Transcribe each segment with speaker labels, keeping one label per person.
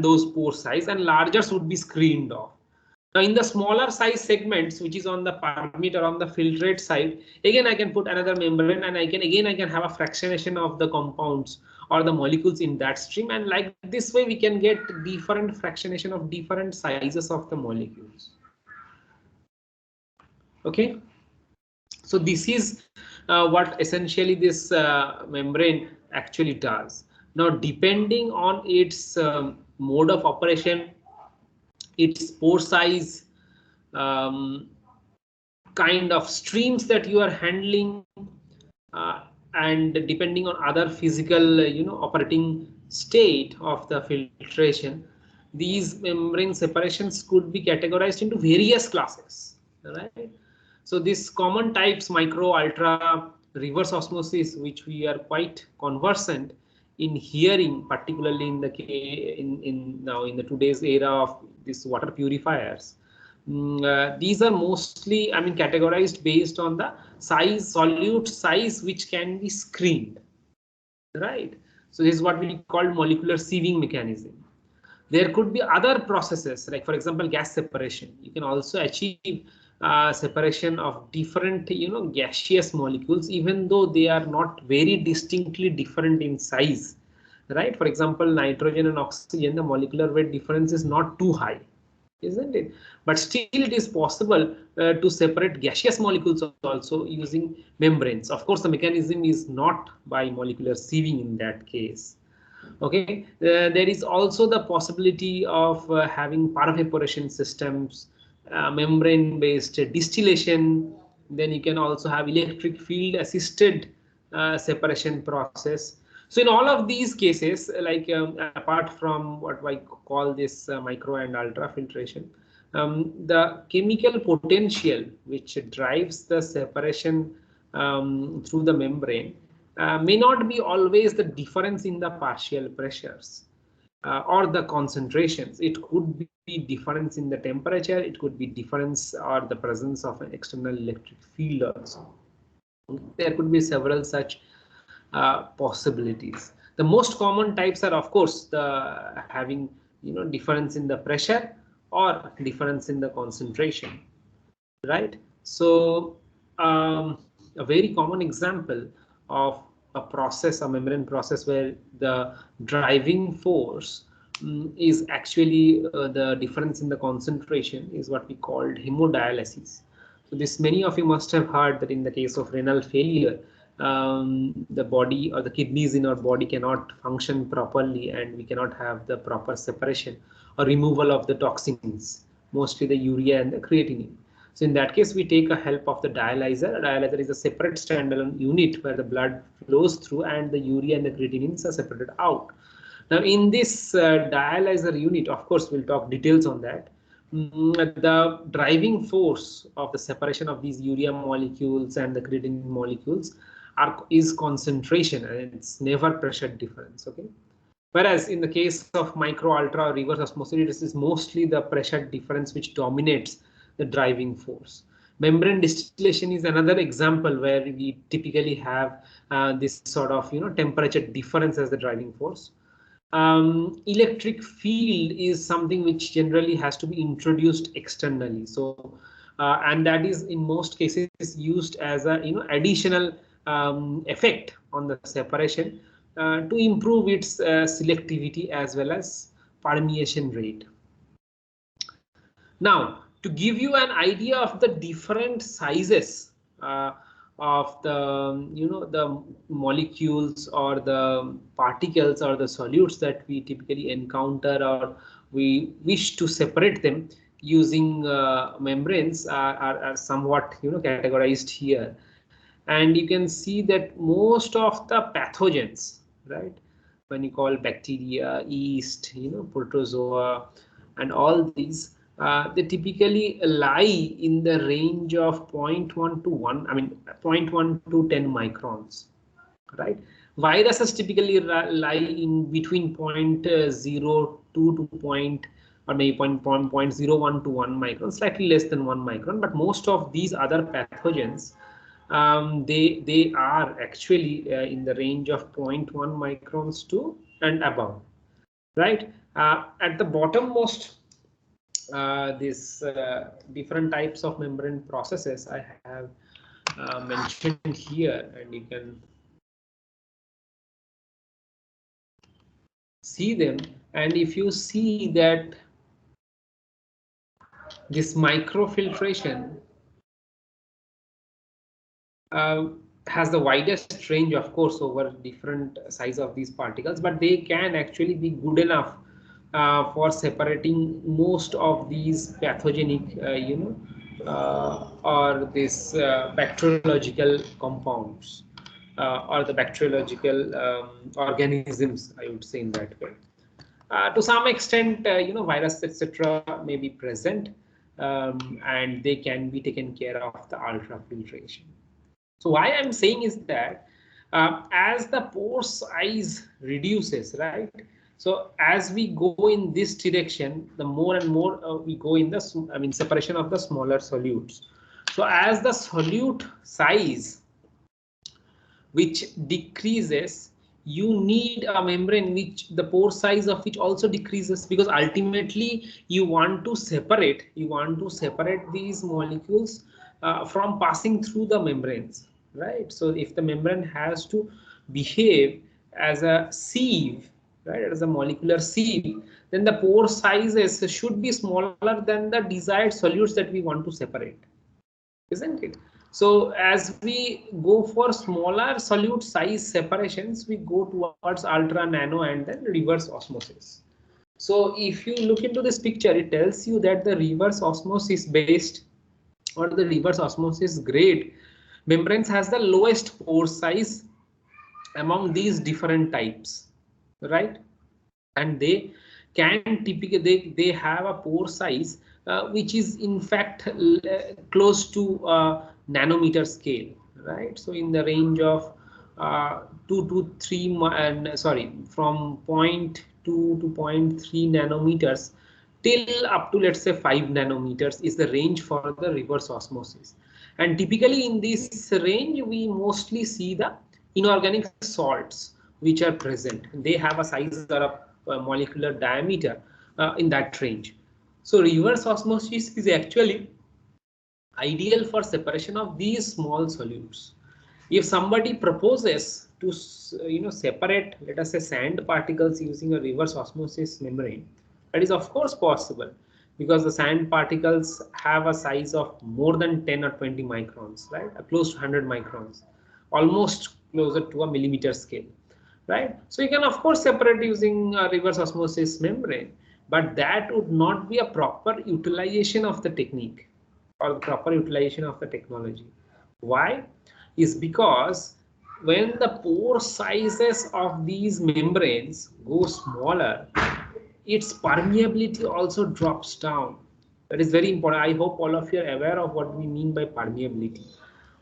Speaker 1: those pore size, and larger would be screened off. Now in the smaller size segments, which is on the permeate or on the filtrate side, again I can put another membrane, and I can have a fractionation of the compounds or the molecules in that stream, and like this way we can get different fractionation of different sizes of the molecules. Okay, so this is what essentially this membrane actually does. Now depending on its mode of operation, its pore size, kind of streams that you are handling, and depending on other physical operating state of the filtration, these membrane separations could be categorized into various classes, right? So these common types, micro, ultra, reverse osmosis, which we are quite conversant in hearing, particularly in the now in the today's era of these water purifiers. These are mostly, I mean, categorized based on the size, solute size, which can be screened, right? So this is what we call molecular sieving mechanism. There could be other processes, like for example gas separation. You can also achieve separation of different gaseous molecules, even though they are not very distinctly different in size, right? For example, nitrogen and oxygen, the molecular weight difference is not too high, isn't it? But still it is possible to separate gaseous molecules also using membranes. Of course, the mechanism is not by molecular sieving in that case. Okay, there is also the possibility of having paraevaporation systems, membrane based distillation. Then you can also have electric field assisted separation process. So in all of these cases, like apart from what I call this micro and ultra filtration, the chemical potential which drives the separation through the membrane may not be always the difference in the partial pressures or the concentrations. It could be difference in the temperature, it could be difference or the presence of an external electric field also. There could be several such possibilities. The most common types are, of course, the having difference in the pressure or difference in the concentration, right? So a very common example of a process, a membrane process, where the driving force is actually the difference in the concentration, is what we called hemodialysis. So this, many of you must have heard that in the case of renal failure, the body or the kidneys in our body cannot function properly, and we cannot have the proper separation or removal of the toxins, mostly the urea and the creatinine. So in that case, we take a help of the dialyzer. A dialyzer is a separate standalone unit where the blood flows through and the urea and the creatinines are separated out. Now in this dialyzer unit, of course, we'll talk details on that. The driving force of the separation of these urea molecules and the creatinine molecules is concentration, and it's never pressure difference. Okay. Whereas in the case of micro, ultra, or reverse osmosis, it is mostly the pressure difference which dominates the driving force. Membrane distillation is another example where we typically have this sort of temperature difference as the driving force. Electric field is something which generally has to be introduced externally. So and that is in most cases used as a additional effect on the separation to improve its selectivity as well as permeation rate. Now, to give you an idea of the different sizes of the the molecules or the particles or the solutes that we typically encounter, or we wish to separate them using membranes, are somewhat categorized here. And you can see that most of the pathogens, right, when you call bacteria, yeast, protozoa, and all these, they typically lie in the range of 0.1 to 1, I mean 0.1 to 10 microns, right? Viruses typically lie in between 0.02 to or maybe 0.01 to 1 micron, slightly less than 1 micron. But most of these other pathogens, they are actually in the range of 0.1 microns to and above, right? At the bottommost, this different types of membrane processes I have mentioned here, and you can see them. And if you see that this microfiltration uh, has the widest range, of course, over different size of these particles, but they can actually be good enough for separating most of these pathogenic, or this bacteriological compounds, or the bacteriological organisms, I would say in that way. To some extent, virus, etc., may be present, and they can be taken care of the ultrafiltration. So why I'm saying is that as the pore size reduces, right? So as we go in this direction, the more and more we go in the, separation of the smaller solutes. So as the solute size which decreases, you need a membrane which the pore size of which also decreases, because ultimately you want to separate these molecules from passing through the membranes, right? So if the membrane has to behave as a sieve, right, as a molecular sieve, then the pore sizes should be smaller than the desired solutes that we want to separate, isn't it? So as we go for smaller solute size separations, we go towards ultra nano and then reverse osmosis. So if you look into this picture, it tells you that the reverse osmosis based, or the reverse osmosis grade membranes has the lowest pore size among these different types, right? And they can typically, they have a pore size which is in fact close to nanometer scale, right? So in the range of 2 to 3 and sorry, from zero point 0.2 to zero point 0.3 nanometers till up to, let's say, 5 nanometers is the range for the reverse osmosis. And typically in this range we mostly see the inorganic salts which are present. They have a size or a molecular diameter in that range. So reverse osmosis is actually ideal for separation of these small solutes. If somebody proposes to separate, let us say, sand particles using a reverse osmosis membrane, that is of course possible, because the sand particles have a size of more than 10 or 20 microns, right? Close to 100 microns, almost closer to a millimeter scale, right? So you can of course separate using a reverse osmosis membrane, but that would not be a proper utilization of the technique or the proper utilization of the technology. Why? Is because when the pore sizes of these membranes go smaller, its permeability also drops down. That is very important. I hope all of you are aware of what we mean by permeability,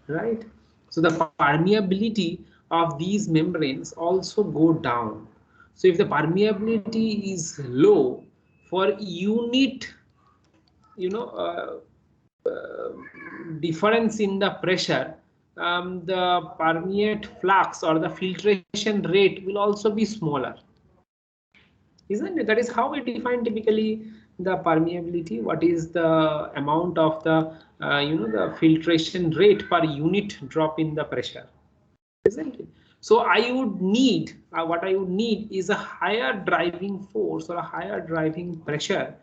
Speaker 1: right? So the permeability of these membranes also go down. So if the permeability is low for unit, you know, difference in the pressure, the permeate flux or the filtration rate will also be smaller, isn't it? That is how we define typically the permeability. What is the amount of the the filtration rate per unit drop in the pressure, isn't it? So I would need what I would need is a higher driving force or a higher driving pressure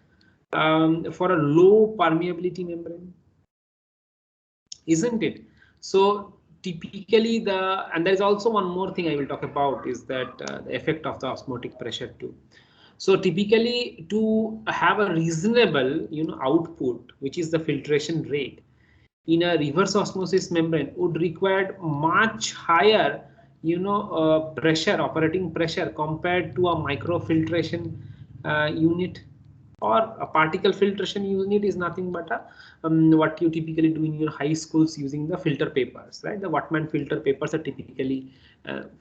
Speaker 1: for a low permeability membrane, isn't it? So typically and there is also one more thing I will talk about, is that the effect of the osmotic pressure too. So typically, to have a reasonable output, which is the filtration rate in a reverse osmosis membrane, would require much higher pressure, operating pressure, compared to a microfiltration unit, or a particle filtration unit is nothing but what you typically do in your high schools using the filter papers, right? The Wattman filter papers are typically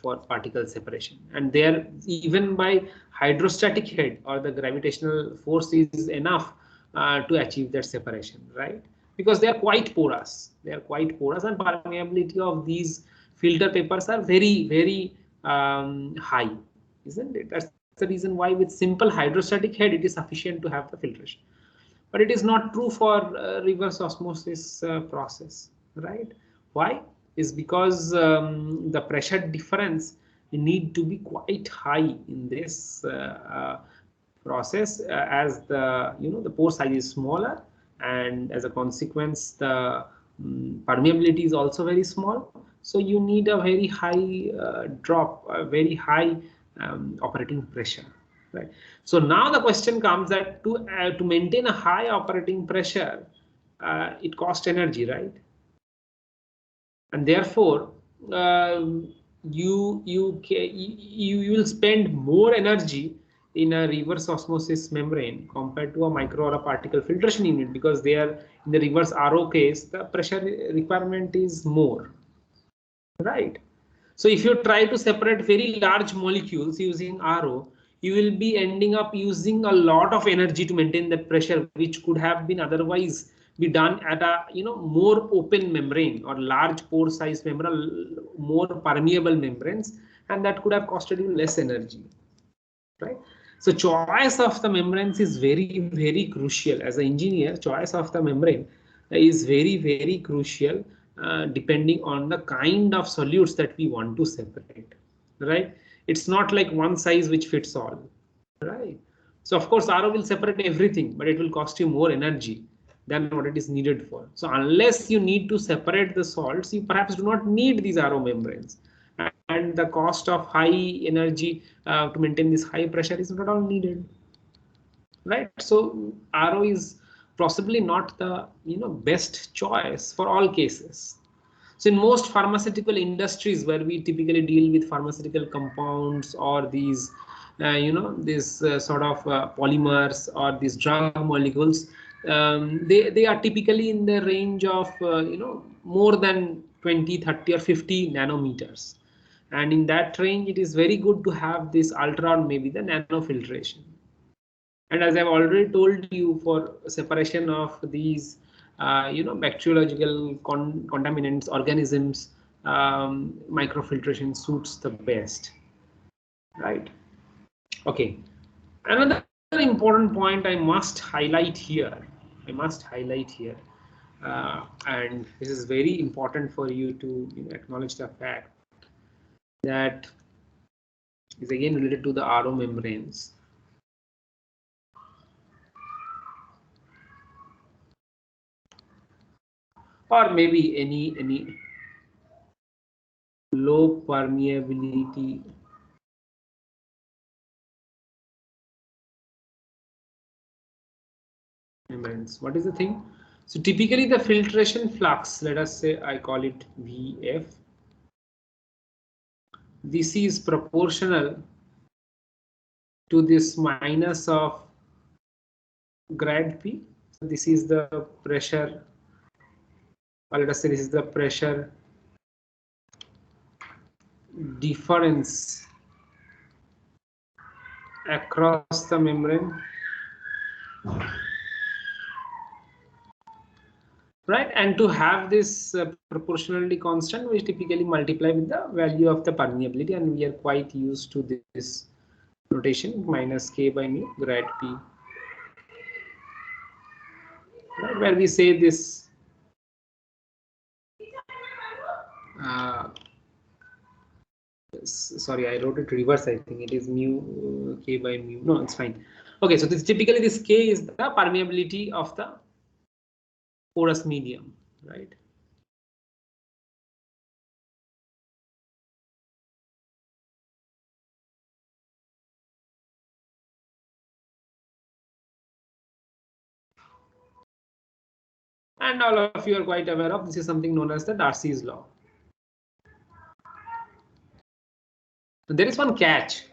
Speaker 1: for particle separation, and there even by hydrostatic head or the gravitational force is enough to achieve that separation, right? Because they are quite porous, and permeability of these filter papers are very high, isn't it? That's the reason why with simple hydrostatic head it is sufficient to have the filtration. But it is not true for reverse osmosis process, right? Why? Is because the pressure difference need to be quite high in this process, as the the pore size is smaller, and as a consequence the permeability is also very small. So you need a very high drop, a very high operating pressure. Right. So now the question comes that to maintain a high operating pressure, it costs energy, right? And therefore, you will spend more energy in a reverse osmosis membrane compared to a micro or a particle filtration unit, because they are in the reverse RO case the pressure requirement is more, right? So if you try to separate very large molecules using RO, you will be ending up using a lot of energy to maintain that pressure, which could have been otherwise be done at a more open membrane or large pore size membrane, more permeable membranes, and that could have costed you less energy, right? So choice of the membranes is very crucial. As an engineer, choice of the membrane is very crucial, depending on the kind of solutes that we want to separate, right? It's not like one size which fits all, right? So of course RO will separate everything, but it will cost you more energy than what it is needed for. So unless you need to separate the salts, you perhaps do not need these RO membranes, and the cost of high energy to maintain this high pressure is not at all needed, right? So RO is possibly not the best choice for all cases. So in most pharmaceutical industries where we typically deal with pharmaceutical compounds or these these sort of polymers or these drug molecules, they are typically in the range of more than 20, 30 or 50 nanometers, and in that range it is very good to have this ultra or maybe the nanofiltration. And as I've already told you, for separation of these bacteriological contaminants, organisms, microfiltration suits the best, right? Okay, another important point I must highlight here, and this is very important for you to acknowledge the fact that is again related to the RO membranes. Or maybe any low permeability membranes. What is the thing? So typically the filtration flux, let us say I call it VF. This is proportional to this minus of grad P. So this is the pressure, or let us say this is the pressure difference across the membrane, right? And to have this proportionality constant, we typically multiply with the value of the permeability, and we are quite used to this notation, minus K by mu grad P, right? Where we say this sorry, I wrote it reverse. I think it is mu K by mu. No, it's fine. Okay, so this typically this K is the permeability of the porous medium, right? And all of you are quite aware of this is something known as the Darcy's law. There is one catch.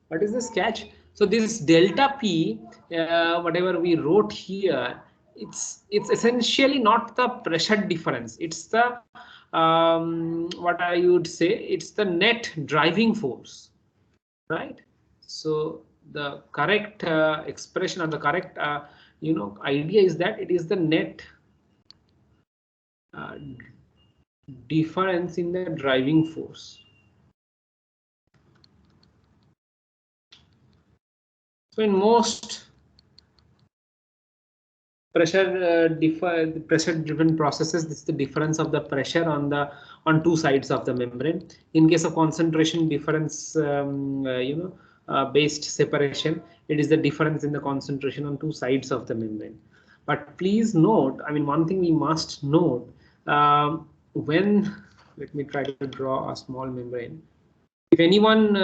Speaker 1: What is this catch? So this delta P, whatever we wrote here, it's essentially not the pressure difference. It's the what I would say, it's the net driving force, right? So the correct expression or the correct idea is that it is the net difference in the driving force. So in most pressure driven processes, this is the difference of the pressure on two sides of the membrane. In case of concentration difference based separation, it is the difference in the concentration on two sides of the membrane. But please note, I mean, one thing we must note, when let me try to draw a small membrane. If anyone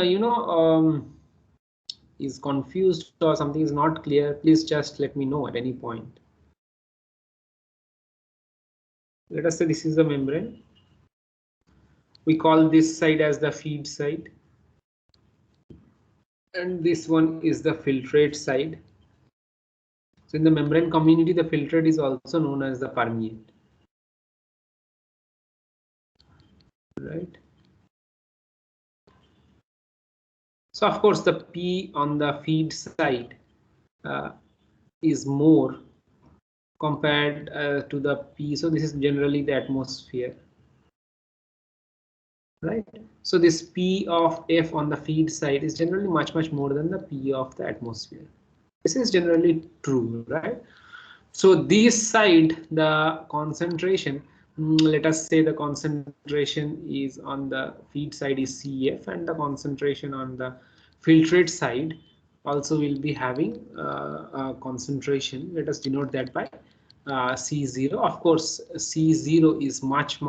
Speaker 1: is confused or something is not clear, please just let me know at any point. Let us say this is the membrane. We call this side as the feed side, and this one is the filtrate side. So in the membrane community, the filtrate is also known as the permeate, right? So of course the P on the feed side is more compared to the P. So this is generally the atmosphere, right? So this P of F on the feed side is generally much more than the P of the atmosphere. This is generally true, right? So this side, the concentration, let us say the concentration is on the feed side is CF, and the concentration on the filtrate side also will be having a concentration. Let us denote that by C0. Of course, C0 is much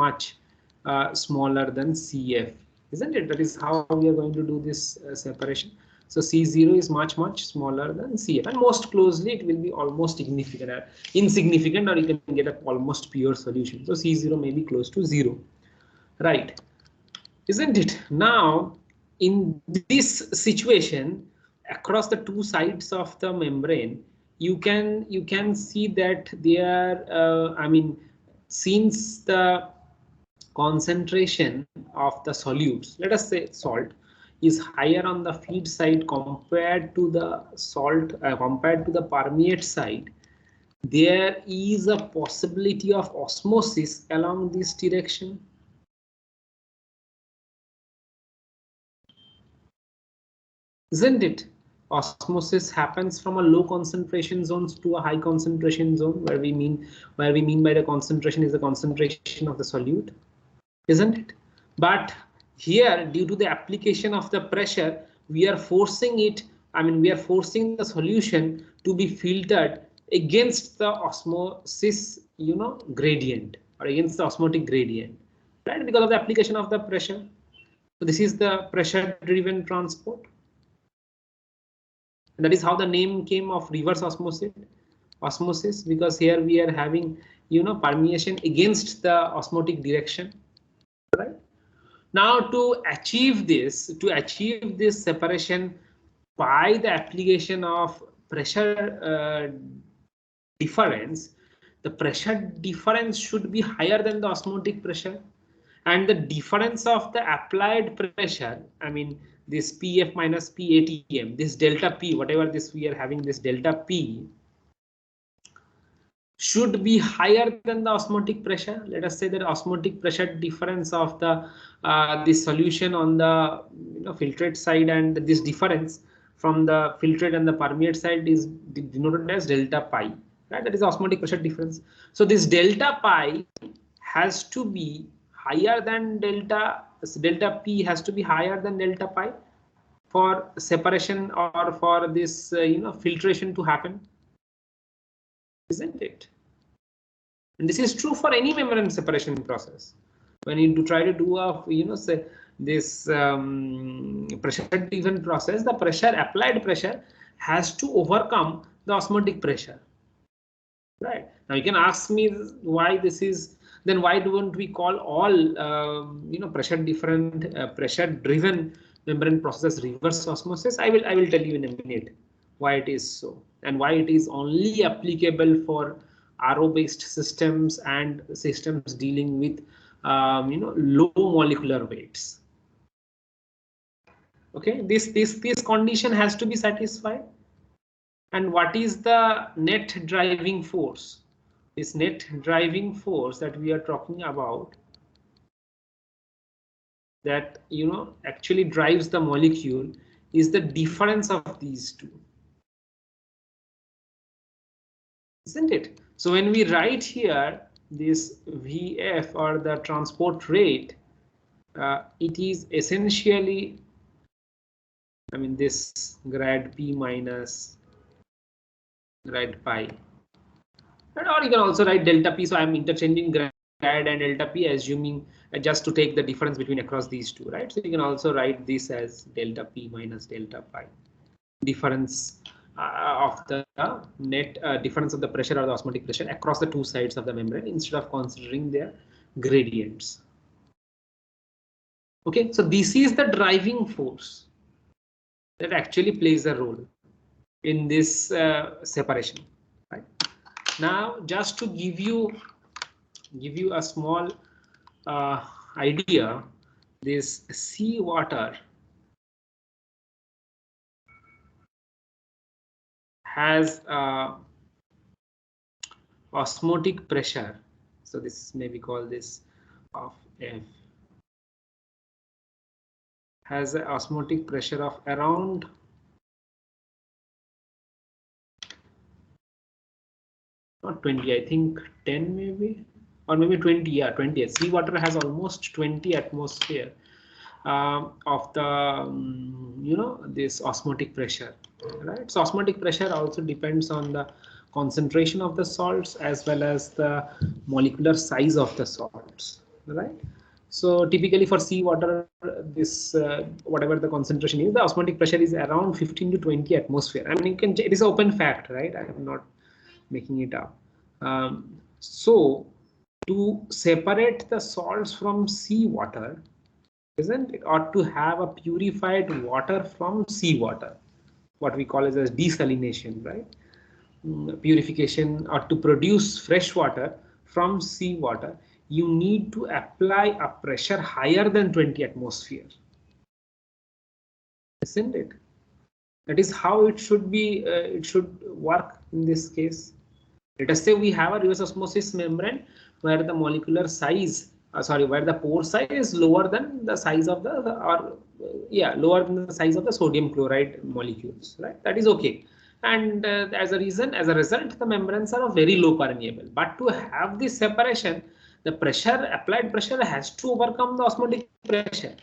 Speaker 1: smaller than CF, isn't it? That is how we are going to do this separation. So C0 is much smaller than CF, and most closely it will be almost insignificant, or you can get a almost pure solution. So C0 may be close to 0, right? Isn't it? Now, in this situation, across the two sides of the membrane, you can see that they are, I mean, since the concentration of the solutes, let us say salt, is higher on the feed side compared to the compared to the permeate side, there is a possibility of osmosis along this direction. Isn't it? Osmosis happens from a low concentration zones to a high concentration zone, where we mean by the concentration is the concentration of the solute, isn't it? But here, due to the application of the pressure, we are forcing it, I mean, we are forcing the solution to be filtered against the osmosis, gradient, or against the osmotic gradient, right? Because of the application of the pressure. So this is the pressure driven transport. And that is how the name came of reverse osmosis, because here we are having, permeation against the osmotic direction, right? Now to achieve this separation by the application of pressure difference, the pressure difference should be higher than the osmotic pressure, and the difference of the applied pressure, I mean this PF minus PATM, this delta P, whatever this we are having, this delta P should be higher than the osmotic pressure. Let us say that osmotic pressure difference of the solution on the filtrate side, and this difference from the filtrate and the permeate side is denoted as delta pi, right? That is osmotic pressure difference. So this delta pi has to be higher than delta P has to be higher than delta pi for separation, or for this filtration to happen, isn't it? And this is true for any membrane separation process. When you try to do a say this pressure different process, the applied pressure has to overcome the osmotic pressure. Right. Now you can ask me why this is, then why don't we call all pressure driven membrane process reverse osmosis? I will tell you in a minute why it is so, and why it is only applicable for RO based systems and systems dealing with low molecular weights. Okay, this condition has to be satisfied. And what is the net driving force? This net driving force that we are talking about, that actually drives the molecule, is the difference of these two. isn't it? So when we write here this VF or the transport rate, it is essentially, I mean, this grad P minus grad pi. Or you can also write delta P. So I'm interchanging grad and delta P, assuming just to take the difference between across these two, right? So you can also write this as delta P minus delta pi. Difference of the net difference of the pressure or the osmotic pressure across the two sides of the membrane instead of considering their gradients. Okay, so this is the driving force that actually plays a role in this separation. Right? Now, just to give you a small idea, this seawater has osmotic pressure. So this may be called this of F, has an osmotic pressure of around not 20, I think 10 maybe, or maybe 20. Yeah, 20. Seawater has almost 20 atmosphere of the this osmotic pressure, right? So osmotic pressure also depends on the concentration of the salts as well as the molecular size of the salts, right? So typically for seawater, this whatever the concentration is, the osmotic pressure is around 15 to 20 atmosphere. I mean, you can, it is open fact, right? I am not making it up. So to separate the salts from seawater, isn't it, or to have a purified water from seawater, what we call as desalination, right? Purification, or to produce fresh water from seawater, you need to apply a pressure higher than 20 atmosphere, isn't it? That is how it should be, it should work in this case. Let us say we have a reverse osmosis membrane where the molecular size, where the pore size is lower than the size of the, lower than the size of the sodium chloride molecules, right? That is okay. And as a result, the membranes are very low permeable. But to have this separation, the applied pressure has to overcome the osmotic pressure,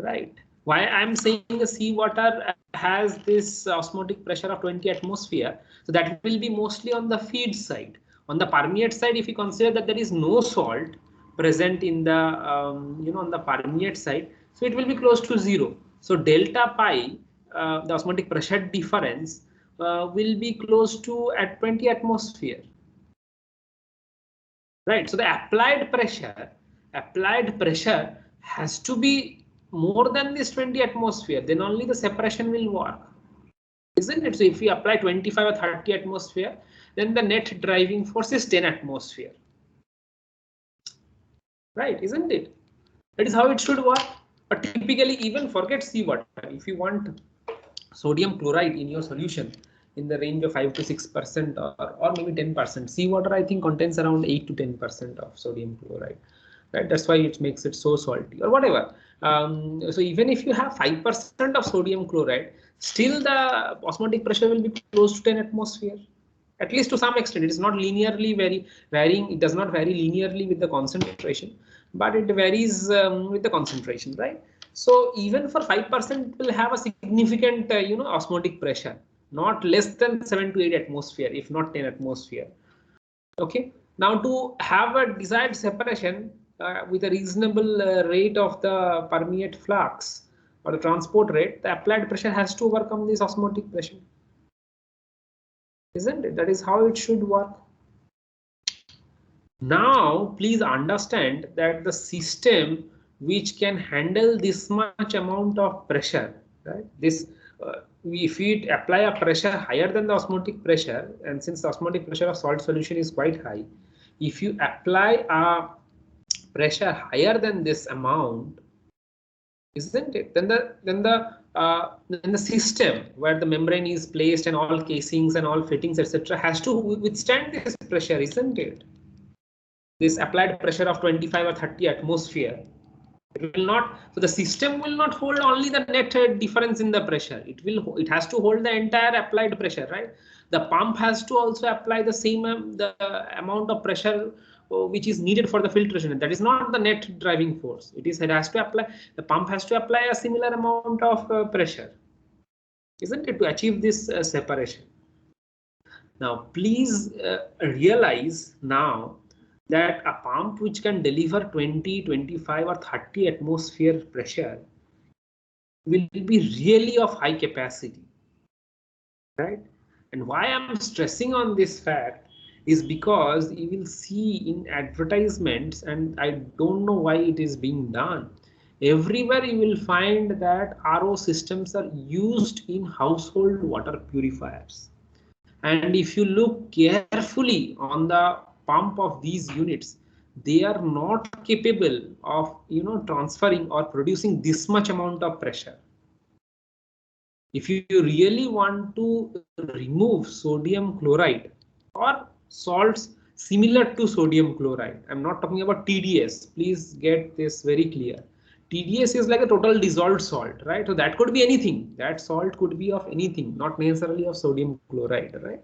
Speaker 1: right? Why I'm saying the seawater has this osmotic pressure of 20 atmosphere, so that will be mostly on the feed side. On the permeate side, if you consider that there is no salt present in the on the permeate side, so it will be close to zero. So delta pi, the osmotic pressure difference, will be close to at 20 atmosphere, right? So the applied pressure has to be more than this 20 atmosphere, then only the separation will work, isn't it? So if we apply 25 or 30 atmosphere, then the net driving force is 10 atmosphere, right? Isn't it? That is how it should work. But typically, even forget seawater, if you want sodium chloride in your solution in the range of 5 to 6% or maybe 10%. Seawater, I think, contains around 8 to 10% of sodium chloride, right? That's why it makes it so salty or whatever. So even if you have 5% of sodium chloride, still the osmotic pressure will be close to 10 atmosphere. At least to some extent, it is not linearly varying. It does not vary linearly with the concentration, but it varies with the concentration, right? So even for 5%, will have a significant, osmotic pressure, not less than 7 to 8 atmosphere, if not 10 atmosphere. Okay. Now to have a desired separation with a reasonable rate of the permeate flux or the transport rate, the applied pressure has to overcome this osmotic pressure, isn't it? That is how it should work. Now, please understand that the system which can handle this much amount of pressure, right? This, if we apply a pressure higher than the osmotic pressure, and since the osmotic pressure of salt solution is quite high, if you apply a pressure higher than this amount, isn't it? Then the system where the membrane is placed and all casings and all fittings, etc., has to withstand this pressure, isn't it? This applied pressure of 25 or 30 atmosphere. It will not. So the system will not hold only the net difference in the pressure. It has to hold the entire applied pressure, right? The pump has to also apply the same the amount of pressure which is needed for the filtration. That is not the net driving force. It has to apply. The pump has to apply a similar amount of pressure, isn't it, to achieve this separation? Now, please realize now that a pump which can deliver 20, 25 or 30 atmosphere pressure will be really of high capacity, right? And why I'm stressing on this fact is because you will see in advertisements, and I don't know why it is being done. Everywhere you will find that RO systems are used in household water purifiers. And if you look carefully on the pump of these units, they are not capable of transferring or producing this much amount of pressure. If you really want to remove sodium chloride or salts similar to sodium chloride, I'm not talking about TDS, please get this very clear. TDS is like a total dissolved salt, right? So that could be anything. That salt could be of anything, not necessarily of sodium chloride, right?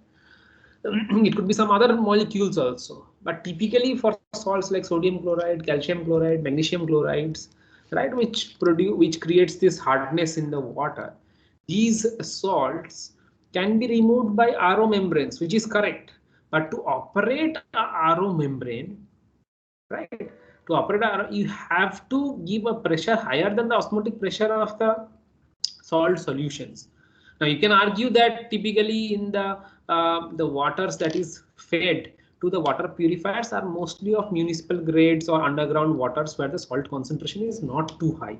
Speaker 1: It could be some other molecules also, but typically for salts like sodium chloride, calcium chloride, magnesium chlorides, right, which creates this hardness in the water, these salts can be removed by RO membranes, which is correct. But to operate a RO membrane, right, to operate a RO, you have to give a pressure higher than the osmotic pressure of the salt solutions. Now you can argue that typically in the waters that is fed to the water purifiers are mostly of municipal grades or underground waters where the salt concentration is not too high.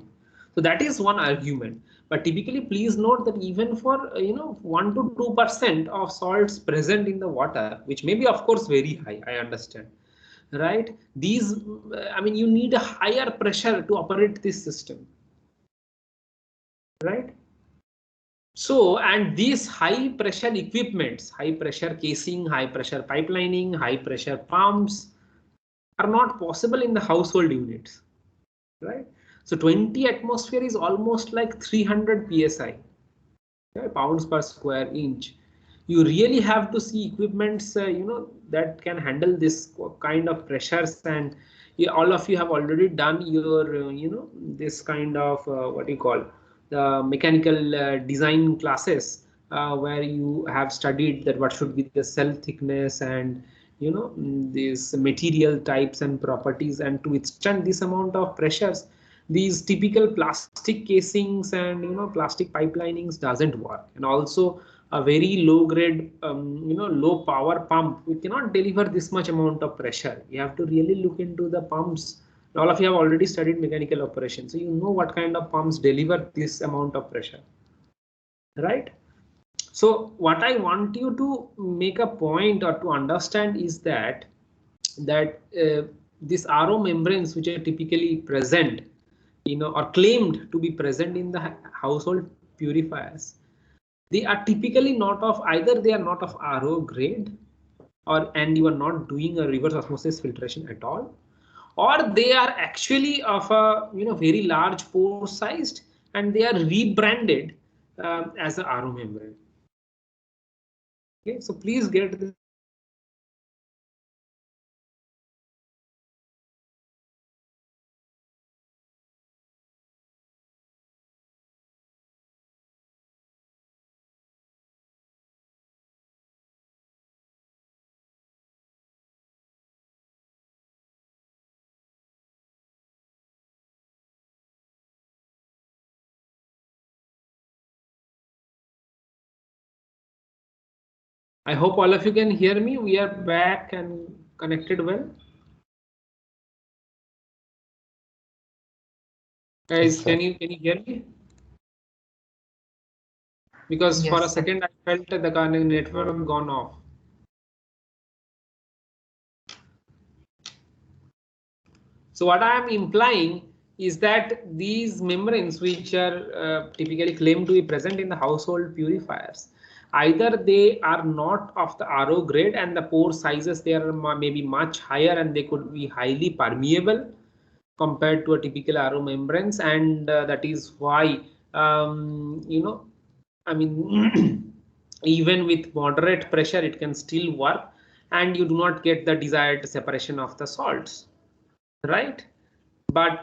Speaker 1: So that is one argument. But typically, please note that even for 1 to 2% of salts present in the water, which may be of course very high, I understand, right? These, I mean, you need a higher pressure to operate this system, right? So, and these high pressure equipments, high pressure casing, high pressure pipelining, high pressure pumps are not possible in the household units, right? So 20 atmosphere is almost like 300 psi, right? Pounds per square inch. You really have to see equipments, that can handle this kind of pressures. And all of you have already done your, this kind of what do you call the mechanical design classes, where you have studied that what should be the cell thickness and these material types and properties, and to withstand this amount of pressures, these typical plastic casings and plastic pipelinings doesn't work. And also a very low grade low power pump, we cannot deliver this much amount of pressure. You have to really look into the pumps. All of you have already studied mechanical operation, so you know what kind of pumps deliver this amount of pressure, right? So what I want you to make a point or to understand is that these RO membranes which are typically present, or claimed to be present in the household purifiers, they are typically not of, either they are not of RO grade, and you are not doing a reverse osmosis filtration at all, or they are actually of a very large pore sized and they are rebranded as a RO membrane. Okay, so please get this. I hope all of you can hear me. We are back and connected well. Guys,
Speaker 2: Yes,
Speaker 1: can
Speaker 2: sir.
Speaker 1: you hear me? Because for a
Speaker 3: Yes, sir.
Speaker 1: second I felt the network gone off. So what I am implying is that these membranes, which are typically claimed to be present in the household purifiers, either they are not of the RO grade and the pore sizes they are maybe much higher and they could be highly permeable, compared to a typical RO membranes, and that is why I mean even with moderate pressure it can still work, and you do not get the desired separation of the salts, right? But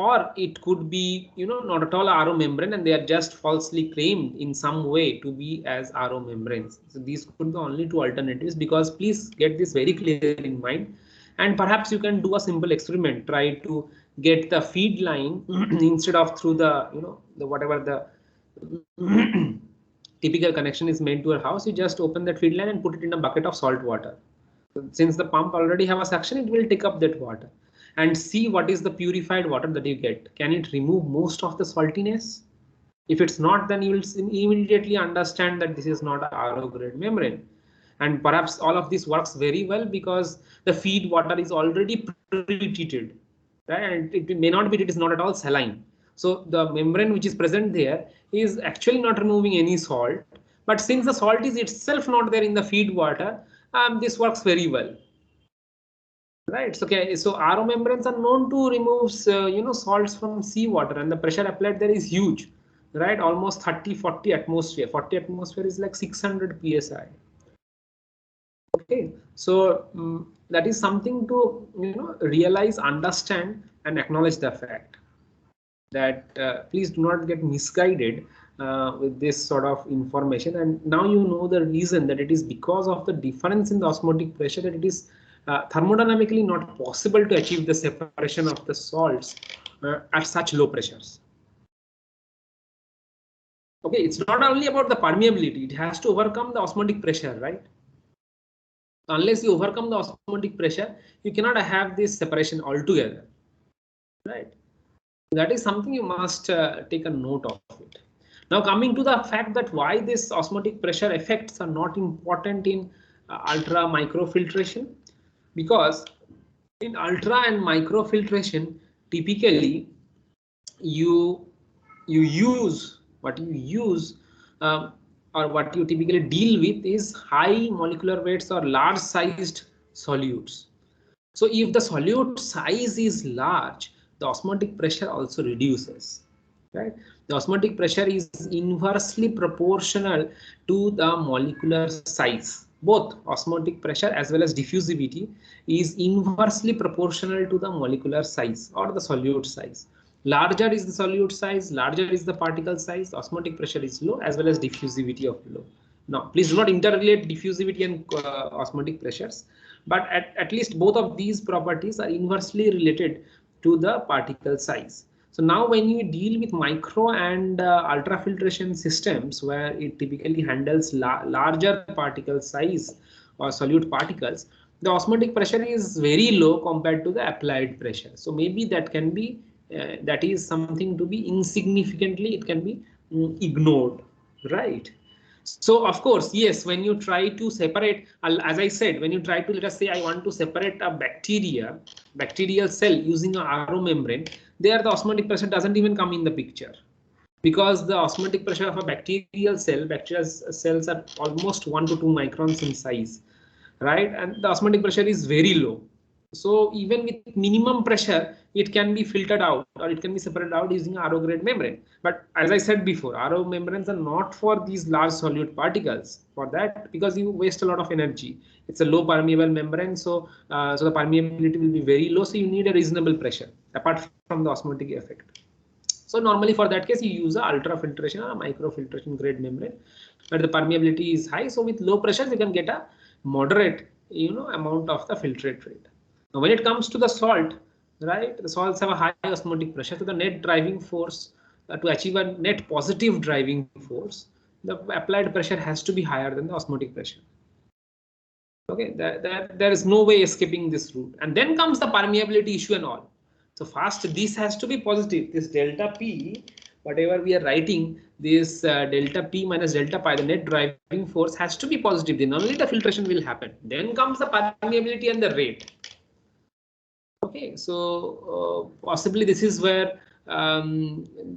Speaker 1: or it could be not at all RO membrane, and they are just falsely claimed in some way to be as RO membranes. So these could be only two alternatives, because please get this very clear in mind. And perhaps you can do a simple experiment, try to get the feed line instead of through the the whatever the typical connection is made to your house. You just open that feed line and put it in a bucket of salt water. Since the pump already have a suction, it will take up that water, and see what is the purified water that you get. Can it remove most of the saltiness? If it's not, then you will immediately understand that this is not a RO grade membrane. And perhaps all of this works very well because the feed water is already pre-treated, right? And it may not be, it is not at all saline. So the membrane which is present there is actually not removing any salt. But since the salt is itself not there in the feed water, this works very well. Right. Okay. So RO membranes are known to remove salts from seawater, and the pressure applied there is huge, right? Almost 30-40 atmosphere. 40 atmosphere is like 600 psi. Okay. So that is something to realize, understand, and acknowledge the fact that please do not get misguided with this sort of information. And now you know the reason, that it is because of the difference in the osmotic pressure that it is thermodynamically not possible to achieve the separation of the salts at such low pressures. Okay, it's not only about the permeability, it has to overcome the osmotic pressure, right? Unless you overcome the osmotic pressure, you cannot have this separation altogether, right? That is something you must take a note of it. Now coming to the fact that why this osmotic pressure effects are not important in ultra microfiltration, because in ultra and microfiltration typically you use what you use or what you typically deal with is high molecular weights or large sized solutes. So if the solute size is large, the osmotic pressure also reduces, right? The osmotic pressure is inversely proportional to the molecular size. Both osmotic pressure as well as diffusivity is inversely proportional to the molecular size or the solute size. Larger is the solute size, larger is the particle size, osmotic pressure is low as well as diffusivity of low. Now, please do not interrelate diffusivity and osmotic pressures, but at least both of these properties are inversely related to the particle size. So now when you deal with micro and ultrafiltration systems where it typically handles larger particle size or solute particles, the osmotic pressure is very low compared to the applied pressure. So maybe that can be that is something to be insignificantly, it can be ignored, right? So of course, yes, when you try to separate, as I said, when you try to, let us say I want to separate a bacterial cell using a RO membrane, there the osmotic pressure doesn't even come in the picture, because the osmotic pressure of a bacterial cells are almost 1 to 2 microns in size, right? And the osmotic pressure is very low. So even with minimum pressure, it can be filtered out or it can be separated out using RO grade membrane. But as I said before, RO membranes are not for these large solute particles, for that, because you waste a lot of energy. It's a low permeable membrane, so so the permeability will be very low. So you need a reasonable pressure apart from the osmotic effect. So normally for that case, you use a ultrafiltration or a microfiltration grade membrane, but the permeability is high. So with low pressure, you can get a moderate amount of the filtrate rate. Now, when it comes to the salt, right, the salts have a high osmotic pressure. So the net driving force to achieve a net positive driving force, the applied pressure has to be higher than the osmotic pressure. Okay, there is no way escaping this route. And then comes the permeability issue and all. So first, this has to be positive. This delta P, whatever we are writing, this delta P minus delta pi, the net driving force has to be positive. Then only the filtration will happen. Then comes the permeability and the rate. Okay, so possibly this is where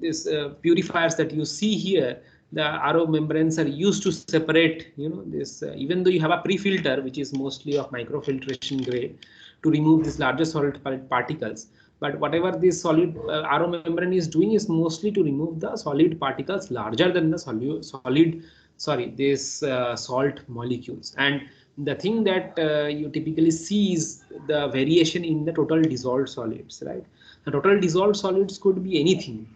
Speaker 1: this purifiers that you see here, the RO membranes are used to separate, this even though you have a pre-filter which is mostly of microfiltration grade to remove these larger solid particles, But whatever this solid RO membrane is doing is mostly to remove the solid particles larger than the salt molecules. And the thing that you typically see is the variation in the total dissolved solids, right? The total dissolved solids could be anything,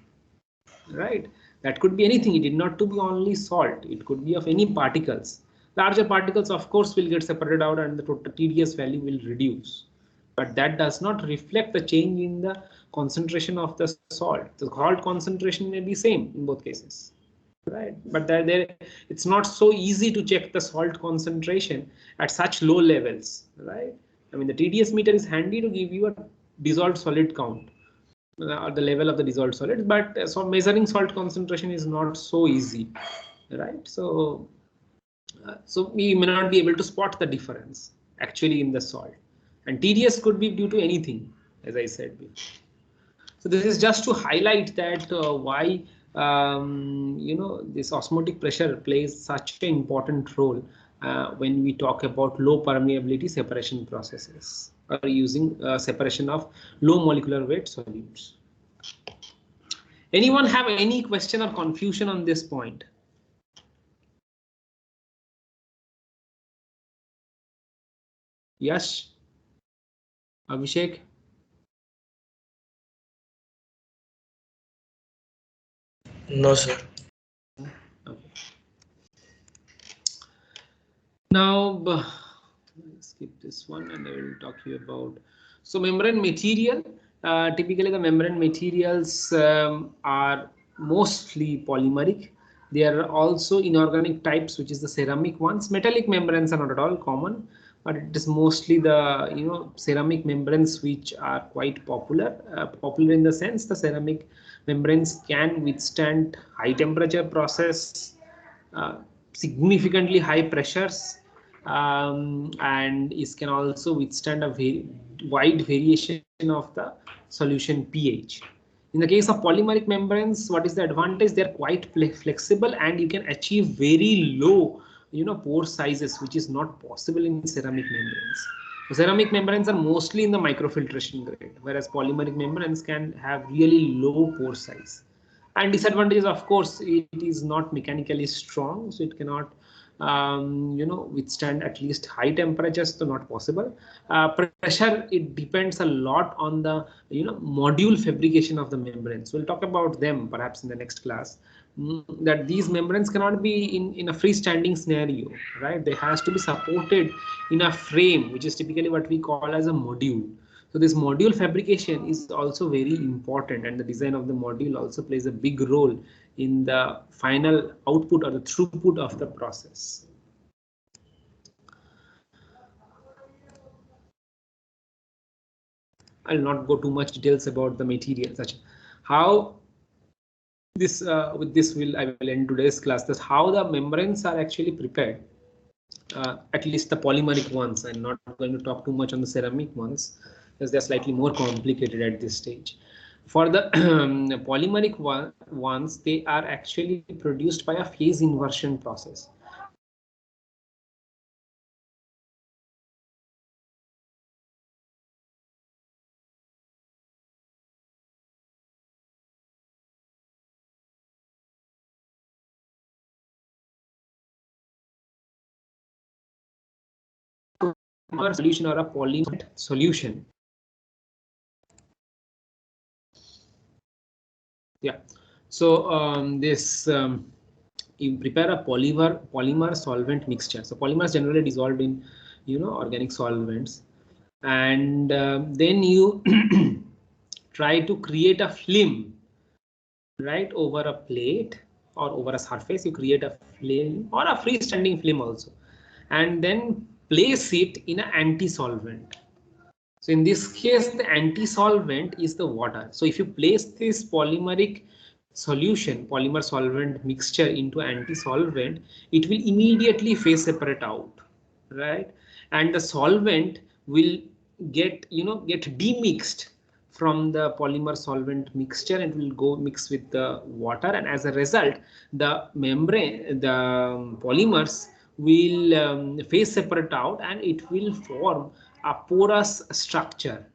Speaker 1: right? That could be anything. It did not to be only salt. It could be of any particles. Larger particles, of course, will get separated out and the total TDS value will reduce. But that does not reflect the change in the concentration of the salt. The salt concentration may be same in both cases, right? But it's not so easy to check the salt concentration at such low levels, right? I mean, the TDS meter is handy to give you a dissolved solid count at the level of the dissolved solids, but so measuring salt concentration is not so easy, right? So we may not be able to spot the difference actually in the salt, and TDS could be due to anything, as I said before. So this is just to highlight that why this osmotic pressure plays such an important role when we talk about low permeability separation processes or using separation of low molecular weight solutes. Anyone have any question or confusion on this point? Yash? Abhishek?
Speaker 2: No, sir.
Speaker 1: Okay. Now, skip this one and I will talk to you about. So membrane material, typically the membrane materials are mostly polymeric. There are also inorganic types, which is the ceramic ones. Metallic membranes are not at all common, but it is mostly the ceramic membranes which are quite popular. Popular in the sense the ceramic membranes can withstand high temperature process, significantly high pressures, and it can also withstand a very wide variation of the solution pH. In the case of polymeric membranes, what is the advantage? They're quite flexible and you can achieve very low pore sizes, which is not possible in ceramic membranes. So ceramic membranes are mostly in the microfiltration grade, whereas polymeric membranes can have really low pore size. And disadvantages, of course, it is not mechanically strong, so it cannot withstand at least high temperatures, so not possible. Pressure, it depends a lot on the module fabrication of the membranes. We'll talk about them perhaps in the next class. That these membranes cannot be in a freestanding scenario, right? They has to be supported in a frame, which is typically what we call as a module. So this module fabrication is also very important, and the design of the module also plays a big role in the final output or the throughput of the process. I'll not go too much details about the material, such how this with this I will end today's class. That's how the membranes are actually prepared. At least the polymeric ones. I'm not going to talk too much on the ceramic ones because they're slightly more complicated at this stage. For the polymeric ones, they are actually produced by a phase inversion process. Solution or a polymer solution. Yeah. So you prepare a polymer solvent mixture. So polymers generally dissolved in organic solvents, and then you try to create a film, right, over a plate or over a surface. You create a film or a freestanding film also, and then place it in an anti-solvent. So in this case, the anti-solvent is the water. So if you place this polymeric solution, polymer solvent mixture into anti-solvent, it will immediately phase separate out, right? And the solvent will get demixed from the polymer solvent mixture and will go mix with the water, and as a result the membrane, the polymers will phase separate out and it will form a porous structure,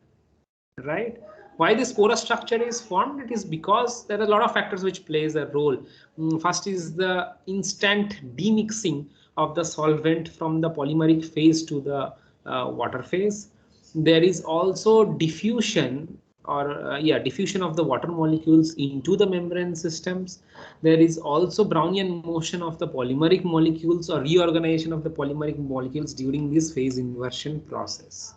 Speaker 1: right? Why this porous structure is formed? It is because there are a lot of factors which plays a role. First is the instant demixing of the solvent from the polymeric phase to the water phase. There is also diffusion diffusion of the water molecules into the membrane systems. There is also Brownian motion of the polymeric molecules or reorganization of the polymeric molecules during this phase inversion process.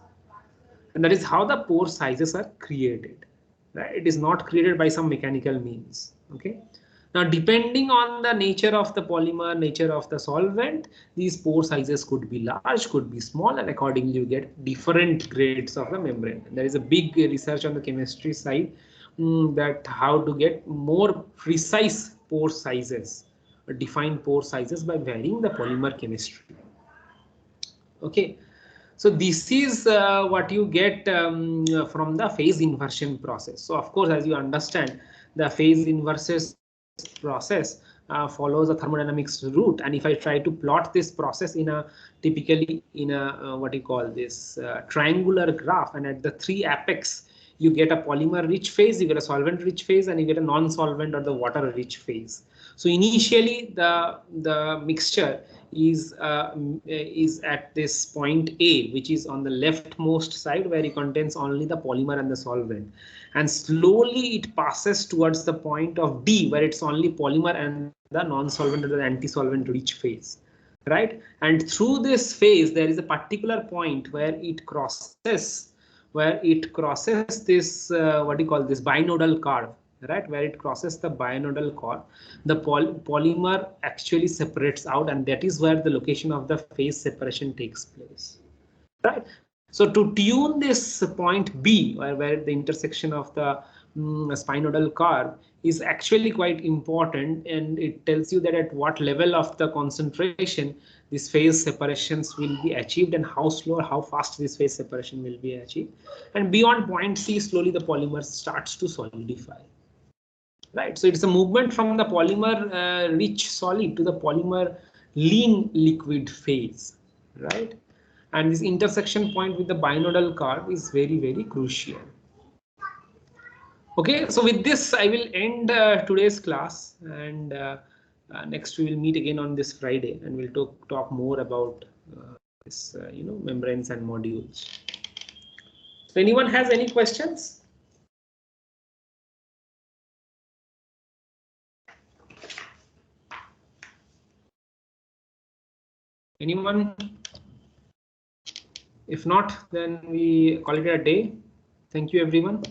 Speaker 1: And that is how the pore sizes are created, right? It is not created by some mechanical means. Okay, now depending on the nature of the polymer, nature of the solvent, these pore sizes could be large, could be small, and accordingly you get different grades of the membrane. And there is a big research on the chemistry side, that how to get more precise pore sizes, defined pore sizes by varying the polymer chemistry. Okay, so this is what you get from the phase inversion process. So of course, as you understand, the phase inverses process follows a thermodynamics route. And if I try to plot this process in a typically in a what you call this triangular graph, and at the three apex you get a polymer rich phase, you get a solvent rich phase, and you get a non-solvent or the water rich phase. So initially the mixture is at this point A, which is on the leftmost side, where it contains only the polymer and the solvent, and slowly it passes towards the point of D, where it's only polymer and the non-solvent or the anti-solvent rich phase, right? And through this phase there is a particular point where it crosses this what do you call this binodal curve, right? Where it crosses the binodal curve, the polymer actually separates out, and that is where the location of the phase separation takes place, right? So to tune this point B, where the intersection of the spinodal curve is actually quite important, and it tells you that at what level of the concentration these phase separations will be achieved, and how slow or how fast this phase separation will be achieved. And beyond point C, slowly the polymer starts to solidify, right? So it's a movement from the polymer rich solid to the polymer lean liquid phase, right? And this intersection point with the binodal curve is very, very crucial. Okay, so with this I will end today's class, and next we will meet again on this Friday, and we'll talk more about this membranes and modules. So anyone has any questions? Anyone? If not, then we call it a day. Thank you, everyone.